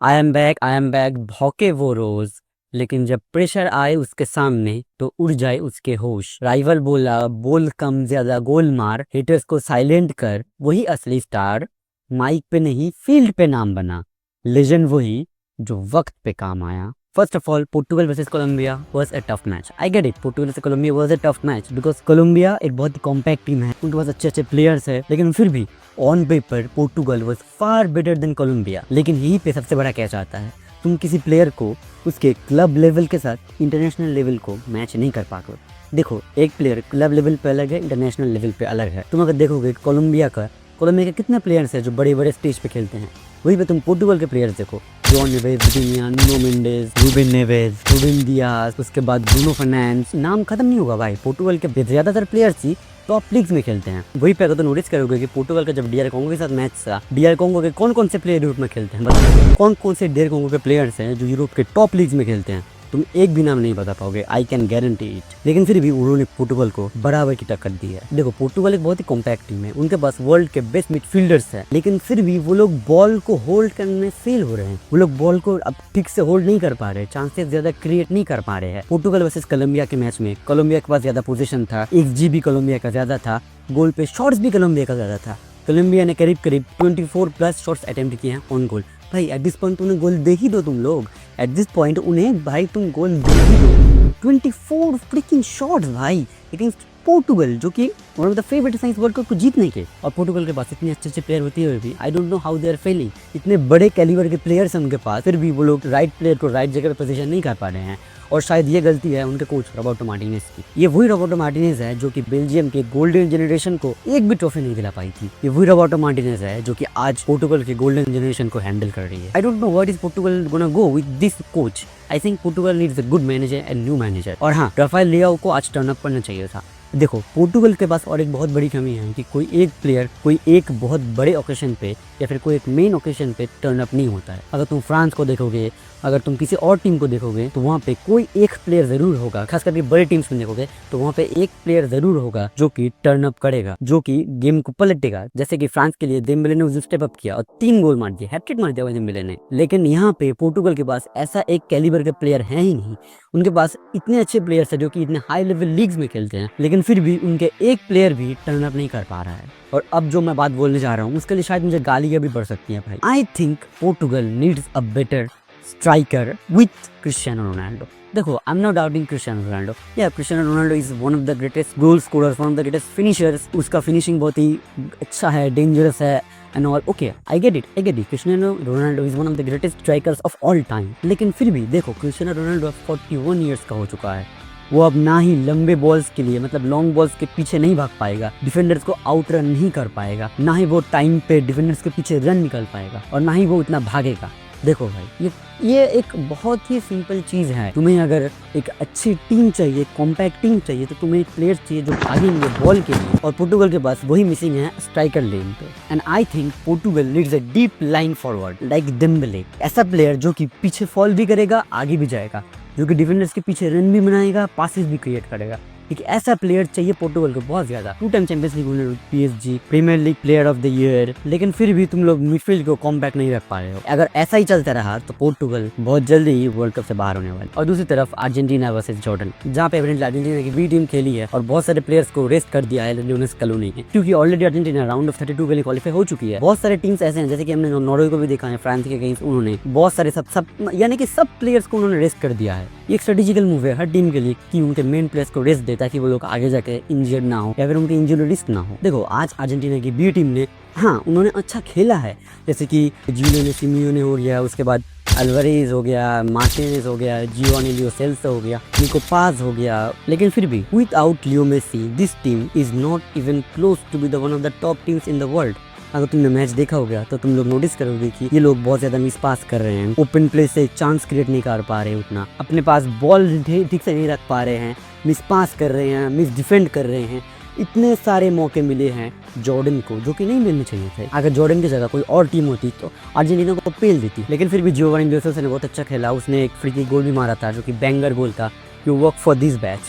I am back भौंके वो रोज, लेकिन जब प्रेशर आए उसके सामने तो उड़ जाए उसके होश। राइवल बोला बोल कम ज्यादा गोल मार, हिटर्स को साइलेंट कर, वही असली स्टार। माइक पे नहीं फील्ड पे नाम बना, लेजेंड वही जो वक्त पे काम आया। First of all, Portugal versus Colombia was a tough match. I get it, Portugal versus Colombia was a tough match because Colombia एक बहुत ही कॉम्पैक्ट टीम है, उनके पास अच्छे अच्छे प्लेयर्स है, लेकिन फिर भी on paper Portugal was far better than Colombia। लेकिन यहीं पे सबसे बड़ा कैच आता है, तुम किसी प्लेयर को उसके क्लब लेवल के साथ इंटरनेशनल लेवल को मैच नहीं कर पाते। देखो, एक प्लेयर क्लब लेवल पे अलग है, इंटरनेशनल लेवल पे अलग है। तुम अगर देखोगे कोलंबिया के कितने प्लेयर्स हैं जो बड़े बड़े स्टेज पे खेलते हैं, वहीं पे तुम पोर्टुगल के प्लेयर्स देखो, John Neves, Vitinha, Nuno Mendes, Ruben Neves, Ruben Dias, उसके बाद ब्रूनो फर्नांडिस, नाम खत्म नहीं होगा भाई। पोर्टुगल के ज्यादातर प्लेयर्स ही टॉप लीग्स में खेलते हैं। वही पे अगर तो नोटिस करोगे कि पोर्टुगल का जब डीआर कॉन्गो के साथ मैच था, डीआर कॉन्गो के कौन कौन से प्लेयर यूरोप में खेलते हैं, बताओ कौन कौन से डीआर कॉन्गो के प्लेयर्स हैं जो यूरोप के टॉप लीग्स में खेलते हैं? तुम एक भी नाम नहीं बता पाओगे, आई कैन गारंटी इट। लेकिन फिर भी उन्होंने पोर्टुगल को बराबर की टक्कर दी है। देखो, पोर्टुगल एक बहुत ही कॉम्पैक्ट टीम है, उनके पास वर्ल्ड के बेस्ट मिडफील्डर्स है, लेकिन फिर भी वो लोग बॉल को होल्ड करने में फेल हो रहे हैं। वो लोग बॉल को अब ठीक से होल्ड नहीं कर पा रहे, चांसेस ज्यादा क्रिएट नहीं कर पा रहे हैं। पोर्टुगल वर्सेस कोलंबिया के मैच में कोलंबिया के पास ज्यादा पोजीशन था, XG भी कोलंबिया का ज्यादा था, गोल पे शॉट्स भी कोलंबिया का ज्यादा था। कोलंबिया ने करीब 24 प्लस शॉट्स अटेम्प्ट किए हैं ऑन गोल। भाई एट दिस पॉइंट उन्हें गोल दे ही दो तुम लोग, एट दिस पॉइंट उन्हें भाई तुम गोल दे ही दो। 24 फ्रिकिंग शॉट्स भाई अगेंस्ट पोर्टुगल, जो कि one of the favourite science world cup को जीतने के। और पोर्टुगल के पास इतने अच्छे अच्छे प्लेयर होते हुए भी I don't know how they are failing. इतने बड़े कैलिबर के प्लेयर्स हैं उनके पास, फिर भी वो लोग राइट प्लेयर को राइट जगह पे पोजीशन नहीं कर पा रहे हैं। और शायद ये गलती है उनके कोच रोबर्टो मार्टिनेज की। ये वही रोबर्टो मार्टिनेज है जो कि बेल्जियम के गोल्डन जनरेशन को एक भी ट्रॉफी नहीं दिला पाई थी। ये वही रोबर्टो मार्टिनेज है जो कि आज पोर्टुगल के गोल्डन जनरेशन को हैंडल कर रही है। आई don't know what is Portugal gonna go with this coach. I think Portugal needs a good manager and new manager. और हाँ, राफेल लियाओ को आज टर्न अप करना चाहिए था। देखो, पोर्टुगल के पास और एक बहुत बड़ी कमी है कि कोई एक प्लेयर कोई एक बहुत बड़े ओकेशन पे या फिर कोई एक मेन ओकेशन पे टर्न अप नहीं होता है। अगर तुम फ्रांस को देखोगे, अगर तुम किसी और टीम को देखोगे, तो वहाँ पे कोई एक प्लेयर जरूर होगा, खास करके बड़े टीम्स में देखोगे तो वहाँ पे एक प्लेयर जरूर होगा जो कि टर्न अप करेगा, जो कि गेम को पलटेगा। जैसे कि फ्रांस के लिए डेम्बेले ने उस स्टेप अप किया और 3 गोल मार दिया, हैट्रिक मार दिया डेम्बेले ने। लेकिन यहाँ पे पोर्टुगल के पास ऐसा एक कैलिबर के प्लेयर है ही नहीं। उनके पास इतने अच्छे प्लेयर्स है जो कि इतने हाई लेवल लीग्स में खेलते हैं, लेकिन फिर भी उनके एक प्लेयर भी टर्न अप नहीं कर पा रहा है। और अब जो मैं बात बोलने जा रहा हूँ उसके लिए शायद मुझे गालियां भी पड़ सकती हैं भाई। I think Portugal needs a better striker with Cristiano Ronaldo. देखो, I am not doubting Cristiano Ronaldo. या Cristiano Ronaldo is one of the greatest goal scorers, one of the greatest finishers. उसका फिनिशिंग बहुत ही अच्छा है, dangerous है and all. Okay, I get it. Cristiano Ronaldo is one of the greatest strikers of all time. लेकिन फिर भी देखो, क्रिस्टियानो रोनाल्डो 41 ईयर्स का हो चुका है। वो अब ना ही लंबे बॉल्स के लिए, मतलब लॉन्ग बॉल्स के पीछे नहीं भाग पाएगा, डिफेंडर्स को आउट रन नहीं कर पाएगा, ना ही वो टाइम पे डिफेंडर्स के पीछे रन निकल पाएगा, और ना ही वो इतना भागेगा। देखो भाई, ये एक बहुत ही सिंपल चीज़ है। तुम्हें अगर एक अच्छी टीम चाहिए, कॉम्पैक्ट टीम चाहिए, तो तुम्हें प्लेयर्स चाहिए जो भागेंगे बॉल के लिए, और पोर्टुगल के पास वही मिसिंग है स्ट्राइकर लेन पे। And I think Portugal needs a deep line forward like Dembélé. ऐसा प्लेयर जो कि पीछे फॉल भी करेगा, आगे भी जाएगा, जो कि डिफेंडर्स के पीछे रन भी बनाएगा, पासेस भी क्रिएट करेगा। एक ऐसा प्लेयर चाहिए पोर्टुगल को बहुत ज्यादा। 2 time champions league winner, PSG premier league player of the year, लेकिन फिर भी तुम लोग मिडफील्ड को कॉम्पैक्ट नहीं रख पा रहे हो। अगर ऐसा ही चलता रहा तो पोर्टुगल बहुत जल्दी ही वर्ल्ड कप से बाहर होने वाली। और दूसरी तरफ अर्जेंटीना वर्सेस जॉर्डन, जहाँ पे अर्जेंटीना की बी टीम खेली है और बहुत सारे प्लेयर्स को रेस्ट कर दिया है लियोनेल स्कैलोनी ने, क्योंकि ऑलरेडी अर्जेंटीना राउंड ऑफ 32 के लिए क्वालिफाई हो चुकी है। बहुत सारे टीम्स ऐसे हैं, जैसे कि हमने नॉर्वे को भी देखा है, फ्रांस के अगेंस्ट उन्होंने बहुत सारे सब यानी कि सब प्लेयर्स को उन्होंने रेस्ट कर दिया है। ये एक स्ट्रेटेजिकल मूव है हर टीम के लिए कि उनके मेन प्लेयर्स को रेस्ट देता है कि वो लोग आगे जाके इंजर्ड ना हो या फिर उनके इंजरी रिस्क ना हो। देखो, आज अर्जेंटीना की बी टीम ने, हाँ, उन्होंने अच्छा खेला है, जैसे कि जियोने सिमियोने हो गया, उसके बाद अल्वारेज हो गया, मार्टिनेज हो गया, जियोनी लियो सेल्स हो गया, निको पास हो गया। लेकिन फिर भी without Leo Messi this team is not even close to be the one of the top teams in the world. अगर तुमने मैच देखा होगा तो तुम लोग नोटिस करोगे कि ये लोग बहुत ज्यादा मिस पास कर रहे हैं, ओपन प्ले से चांस क्रिएट नहीं कर पा रहे, उतना अपने पास बॉल ठीक से नहीं रख पा रहे हैं, मिस पास कर रहे हैं, मिस डिफेंड कर रहे हैं। इतने सारे मौके मिले हैं जॉर्डन को जो कि नहीं मिलने चाहिए थे। अगर जॉर्डन की जगह कोई और टीम होती तो अर्जेंटीना को पेल देती। लेकिन फिर भी जियोवानी डो सोसा ने बहुत अच्छा खेला, उसने एक फ्री किक गोल भी मारा था जो कि बैंगर गोल था। You work for this batch.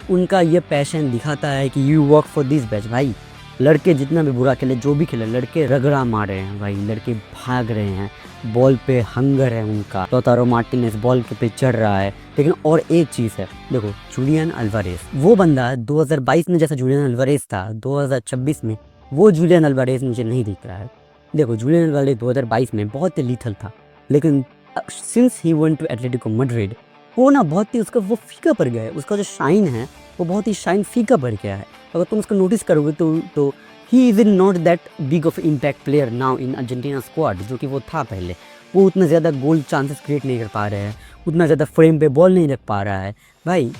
उनका ये पैशन दिखाता है कि you work for this batch. भाई, लड़के जितना भी बुरा खेले, जो भी खेले, लड़के रगड़ा मार रहे हैं भाई, लड़के भाग रहे हैं, बॉल पे हंगर है उनका। लौतारो मार्टिनेज बॉल के पे चढ़ रहा है। लेकिन और एक चीज़ है, देखो जूलियन अल्वारेज वो बंदा 2022 में जैसा जूलियन अल्वारेज था 2026 में वो जूलियन अल्वारेज मुझे नहीं दिख रहा है। देखो जूलियन अल्वारेज 2022 में बहुत ही लीथल था, लेकिन since he went to Atletico Madrid वो ना बहुत ही उसका वो फीका पड़ गया है। उसका जो शाइन है वो बहुत ही शाइन फीका पड़ गया है। अगर तुम उसको नोटिस करोगे तो he is not that big of impact player now in Argentina squad, जो कि वो था पहले। वो उतना ज़्यादा गोल चांसेस क्रिएट नहीं कर पा रहे हैं, उतना ज़्यादा फ्रेम पे बॉल नहीं रख पा रहा है। भाई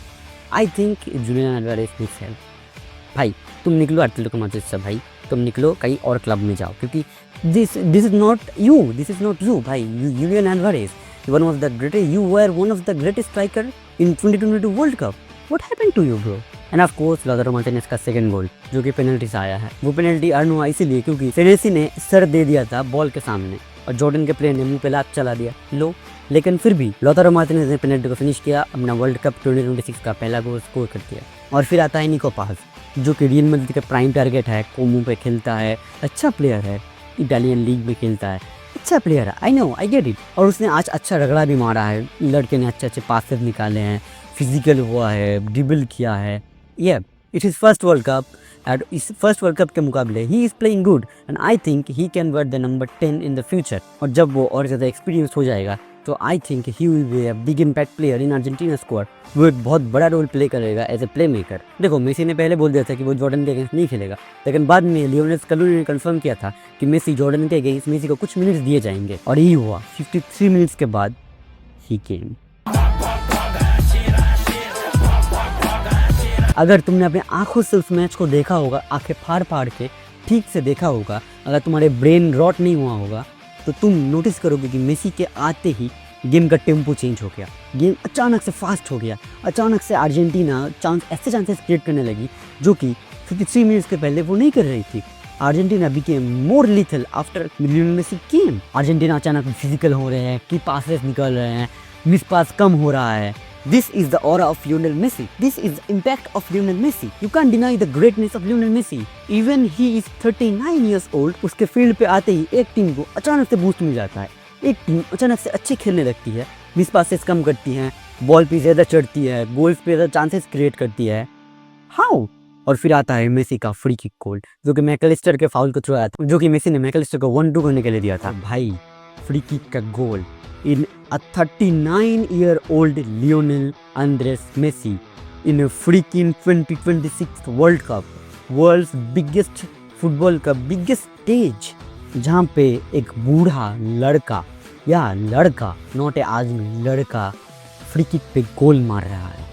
I think Julian Alvarez needs help. भाई तुम निकलो एटलेटिको मैड्रिड से, भाई तुम निकलो कहीं और क्लब में जाओ, क्योंकि दिस इज़ नॉट यू भाई। Julian Alvarez one of the greatest, you were one of the greatest striker in 2022 World Cup. What happened to you, bro? And of course, Lautaro Martinez का second goal जो कि penalty से आया है, वो penalty earn हुआ इसीलिए क्योंकि सेनेसी ने सर दे दिया था बॉल के सामने और जॉर्डन के प्लेयर ने मुंह पे लात चला दिया लो। लेकिन फिर भी लौतारो मार्टिनेज ने पेनल्टी को फिनिश किया, अपना वर्ल्ड कप 2026 का पहला गोल स्कोर कर दिया। और फिर आता है निको पास, जो कि रियल मैड्रिड का प्राइम टारगेट है, कोमो पे खेलता है, अच्छा प्लेयर है, इटालियन लीग में खेलता है, अच्छा प्लेयर है, I know I get it. और उसने आज अच्छा रगड़ा भी मारा है, लड़के ने अच्छे अच्छे पासेस निकाले हैं, फिजिकल हुआ है, ड्रिबल किया है। ये it is first world cup and इस फर्स्ट वर्ल्ड कप के मुकाबले he is playing good and I think he can wear the number 10 in the future. और जब वो और ज़्यादा एक्सपीरियंस हो जाएगा तो I think he will be a big impact player in Argentina squad. वो एक बहुत बड़ा रोल प्ले करेगा एज ए प्ले मेकर। देखो मेसी ने पहले बोल दिया था कि वो जॉर्डन के अगेंस्ट नहीं खेलेगा, लेकिन बाद में लियोनेल स्कलोनी ने कंफर्म किया था कि मेसी जॉर्डन के अगेंस्ट मेसी को कुछ मिनट्स दिए जाएंगे और यही हुआ। 53 मिनट्स के बाद ही केम। अगर तुमने अपने आंखों से उस मैच को देखा होगा, आंखें फाड़ फाड़ के ठीक से देखा होगा, अगर तुम्हारे ब्रेन रॉट नहीं हुआ होगा तो तुम नोटिस करोगे कि मेसी के आते ही गेम का टेम्पो चेंज हो गया, गेम अचानक से फास्ट हो गया। अचानक से अर्जेंटीना ऐसे चांसेस क्रिएट करने लगी जो कि 53 मिनट्स के पहले वो नहीं कर रही थी। Argentina became more lethal after Lionel Messi came. Argentina अचानक फिजिकल हो रहे हैं, की पासेस निकल रहे हैं, मिस पास कम हो रहा है। This is the aura of Lionel Messi. This is the impact of Lionel Messi. You can't deny the greatness of Lionel Messi. Even he is 39 years old. उसके फील्ड पे आते ही एक टीम को अचानक से बूस्ट मिल जाता है, एक टीम अचानक से अच्छे खेलने लगती है, मिस पासेस कम करती हैं, बॉल पे ज़्यादा चढ़ती है, गोल्स पे ज़्यादा चांसेस क्रिएट करती है। हाउ? और फिर आता है मेसी का फ्री किक गोल जो कि मैकलिस्टर के फाउल को थ्रू आया था, जो कि मेसी ने मैकलिस्टर को 1-2 करने के लिए दिया था। भाई फ्री किक का गोल in a 39-year-old Lionel Andres Messi in a freaking 2026 World Cup, world's biggest football का biggest stage, जहाँ पे एक बूढ़ा लड़का या लड़का नॉट ए आदमी, लड़का फ्री किक पे गोल मार रहा है,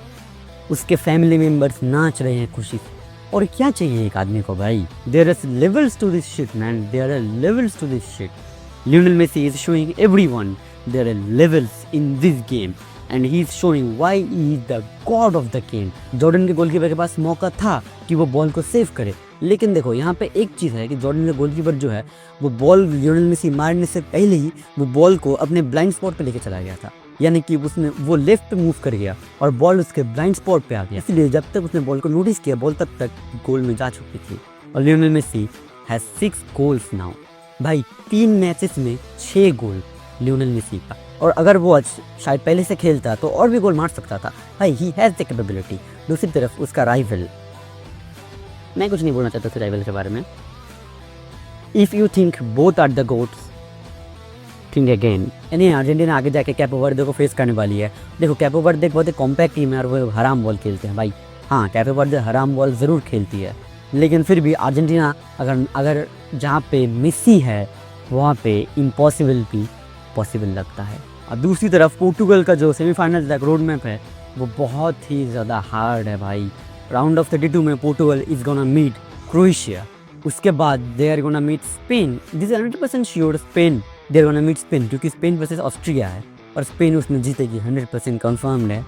उसके फैमिली मेम्बर्स नाच रहे हैं खुशी से। और क्या चाहिए एक आदमी को भाई? There are levels to this shit man, there are levels to this shit. Lionel Messi is showing everyone there are levels in this game and he is showing why he is the god of the game. Jordan के goalkeeper के पास मौका था कि वो ball को save करे, लेकिन देखो यहाँ पे एक चीज़ है कि जॉर्डन का गोलकीपर जो है वो बॉल लियोनेल मेसी मारने से पहले ही वो बॉल को अपने ब्लाइंड स्पॉट पे लेके चला गया था, यानी कि उसने वो लेफ्ट पे मूव कर गया और बॉल उसके ब्लाइंड स्पॉट पे आ गया। इसलिए जब तक उसने बॉल को नोटिस किया बॉल तब तक गोल में जा चुकी थी। और Lionel Messi has 6 goals now. भाई 3 मैचेस में 6 गोल लियोनेल मेसी का। और अगर वो आज शायद पहले से खेलता तो और भी गोल मार सकता था। भाई ही हैज़ द कैपेबिलिटी। दूसरी तरफ उसका राइवल, मैं कुछ नहीं बोलना चाहता उस राइवल के बारे में। If you think both are the GOATs, think again. यानी अर्जेंटीना आगे जाके कैपो वर्दे को फेस करने वाली है। देखो कैपो वर्दे एक बहुत ही कॉम्पैक्ट टीम है और वो हराम बॉल खेलते हैं भाई। हाँ कैपो वर्दे हराम बॉल ज़रूर खेलती है, लेकिन फिर भी अर्जेंटीना अगर जहाँ पे मेसी है वहाँ पे इम्पॉसिबल भी पॉसिबल लगता है। और दूसरी तरफ पोर्टुगल का जो सेमीफाइनल तक रोड मैप है वो बहुत ही ज़्यादा हार्ड है भाई। राउंड ऑफ 32 में Portugal is gonna meet Croatia, उसके बाद they are gonna meet Spain. This 100% sure Spain, they are gonna meet Spain, क्योंकि स्पेन वर्सेस ऑस्ट्रिया है और स्पेन उसमें जीतेगी 100% कन्फर्म्ड है।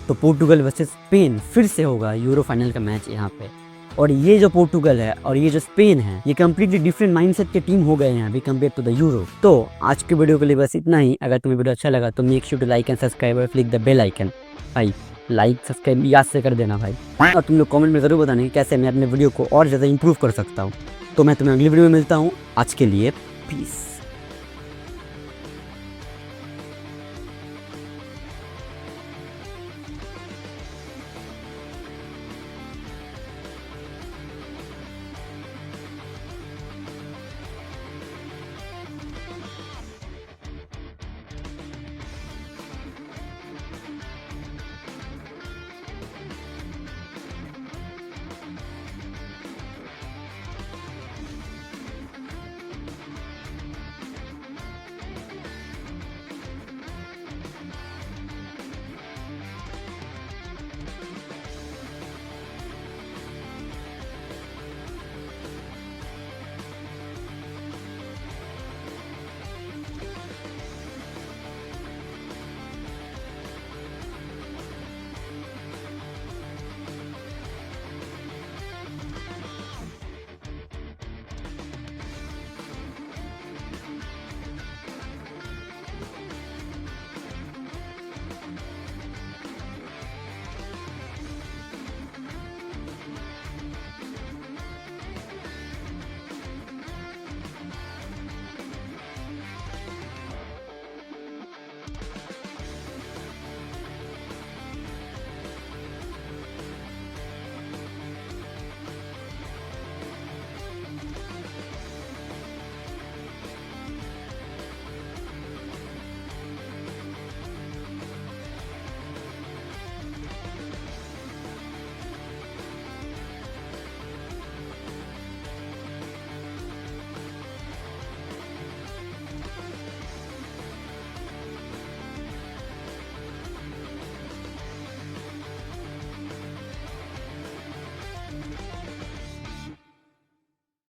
तो पोर्टुगल वर्सेस स्पेन फिर से होगा यूरो फाइनल का मैच यहाँ पे। और ये जो पोर्टुगल है और ये जो स्पेन है ये कम्प्लीटली डिफरेंट माइंडसेट के टीम हो गए हैं अभी कंपेयर टू द यूरो। तो आज के वीडियो के लिए बस इतना ही। अगर तुम्हें वीडियो अच्छा लगा तो make sure to like and subscribe और क्लिक द बेल आइकन। भाई लाइक सब्सक्राइब याद से कर देना भाई। और तुम लोग कमेंट में ज़रूर बताना कि कैसे मैं अपने वीडियो को और ज़्यादा इंप्रूव कर सकता हूँ। तो मैं तुम्हें अगली वीडियो में मिलता हूँ। आज के लिए पीस।